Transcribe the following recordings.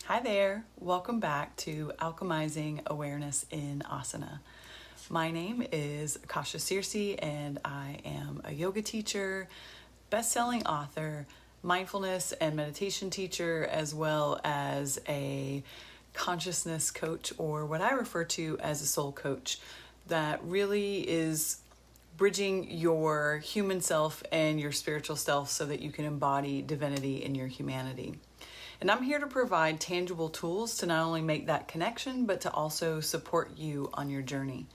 Hi there, welcome back to Alchemizing Awareness in Asana. My name is Akasha and I am a yoga teacher, best-selling author, mindfulness and meditation teacher, as well as a consciousness coach, or what I refer to as a soul coach, that really is bridging your human self and your spiritual self so that you can embody divinity in your humanity. And I'm here to provide tangible tools to not only make that connection, but to also support you on your journey.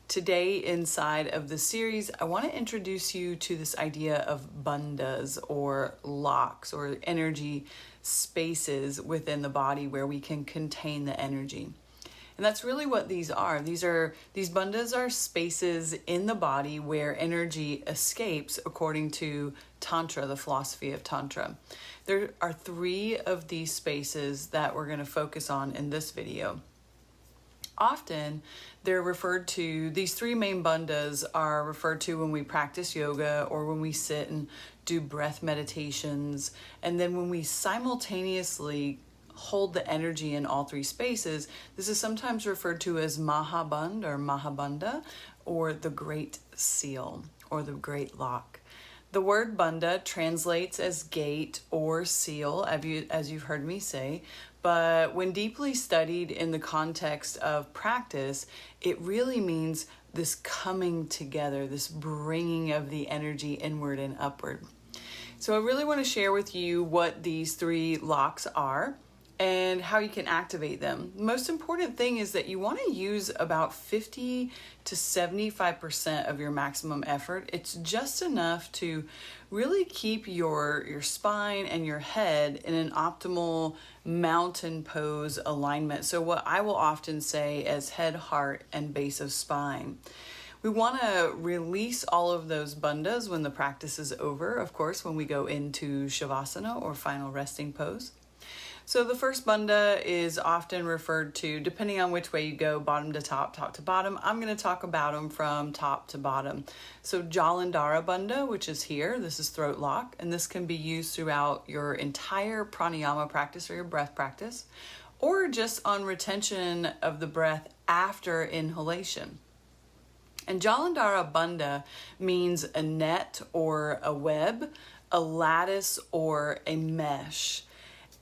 Today, inside of this series, I want to introduce you to this idea of bandhas, or locks, or energy spaces within the body where we can contain the energy. And that's really what these are. These bandhas are spaces in the body where energy escapes, according to Tantra, the philosophy of Tantra. There are 3 of these spaces that we're going to focus on in this video. Often they're referred to, these 3 main bandhas are referred to when we practice yoga or when we sit and do breath meditations. And then when we simultaneously hold the energy in all 3 spaces, this is sometimes referred to as Mahabandha or Mahabandha, or the Great Seal, or the Great Lock. The word bandha translates as gate or seal, as you've heard me say, but when deeply studied in the context of practice, it really means this coming together, this bringing of the energy inward and upward. So I really want to share with you what these 3 locks are and how you can activate them. The most important thing is that you want to use about 50 to 75% of your maximum effort. It's just enough to really keep your spine and your head in an optimal mountain pose alignment. So what I will often say as head, heart, and base of spine. We want to release all of those bandhas when the practice is over, of course, when we go into Shavasana, or final resting pose. So the first bandha is often referred to, depending on which way you go, bottom to top, top to bottom. I'm going to talk about them from top to bottom. So jalandhara bandha, which is here, this is throat lock, and this can be used throughout your entire pranayama practice or your breath practice, or just on retention of the breath after inhalation. And jalandhara bandha means a net or a web, a lattice or a mesh.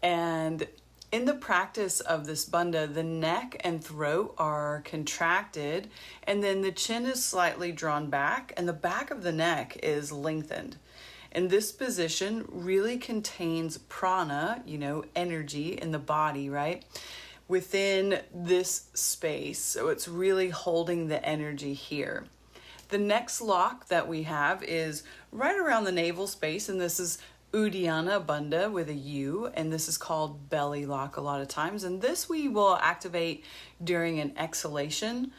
And in the practice of this bandha, the neck and throat are contracted, and then the chin is slightly drawn back, and the back of the neck is lengthened. And this position really contains prana, energy in the body, right? Within this space. So it's really holding the energy here. The next lock that we have is right around the navel space, and this is uddiyana bandha with a U, and this is called belly lock a lot of times. And this we will activate during an exhalation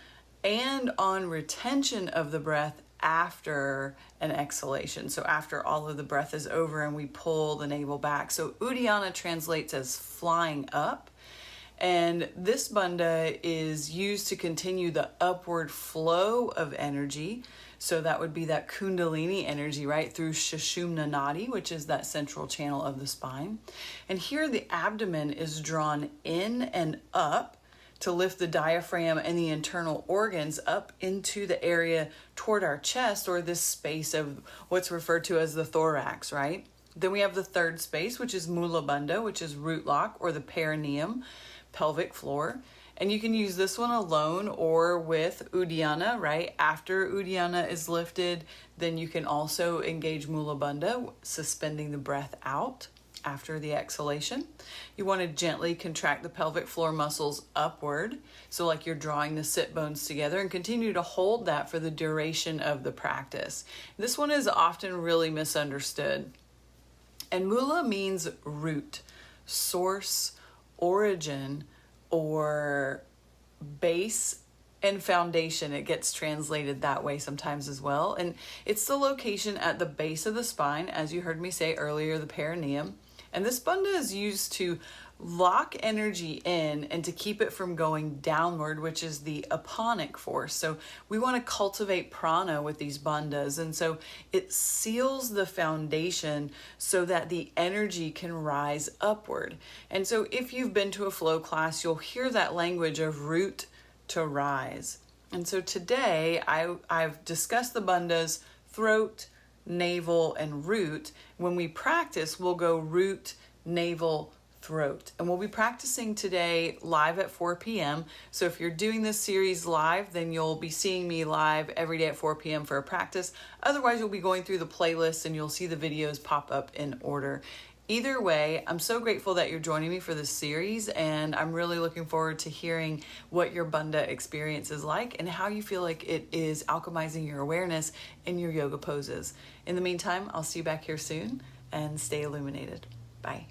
and on retention of the breath after an exhalation. So after all of the breath is over and we pull the navel back. So uddiyana translates as flying up. And this bandha is used to continue the upward flow of energy. So that would be that kundalini energy, right, through Sushumna Nadi, which is that central channel of the spine. And here the abdomen is drawn in and up to lift the diaphragm and the internal organs up into the area toward our chest, or this space of what's referred to as the thorax, right? Then we have the third space, which is Moolah bandha, which is root lock, or the perineum, pelvic floor. And you can use this one alone or with uddiyana, right? After uddiyana is lifted, then you can also engage Moolah bandha, suspending the breath out after the exhalation. You want to gently contract the pelvic floor muscles upward, so like you're drawing the sit bones together, and continue to hold that for the duration of the practice. This one is often really misunderstood. And Moolah means root, source, origin, or base and foundation. It gets translated that way sometimes as well. And it's the location at the base of the spine, as you heard me say earlier, the perineum. And this bandha is used to lock energy in and to keep it from going downward, which is the aponic force. So we want to cultivate prana with these bandhas. And so it seals the foundation so that the energy can rise upward. And so if you've been to a flow class, you'll hear that language of root to rise. And so today I've discussed the bandhas, throat, navel, and root. When we practice, we'll go root, navel, throat. And we'll be practicing today live at 4 p.m. So if you're doing this series live, then you'll be seeing me live every day at 4 p.m. for a practice. Otherwise, you'll be going through the playlist and you'll see the videos pop up in order. Either way, I'm so grateful that you're joining me for this series, and I'm really looking forward to hearing what your bandha experience is like and how you feel like it is alchemizing your awareness in your yoga poses. In the meantime, I'll see you back here soon, and stay illuminated. Bye.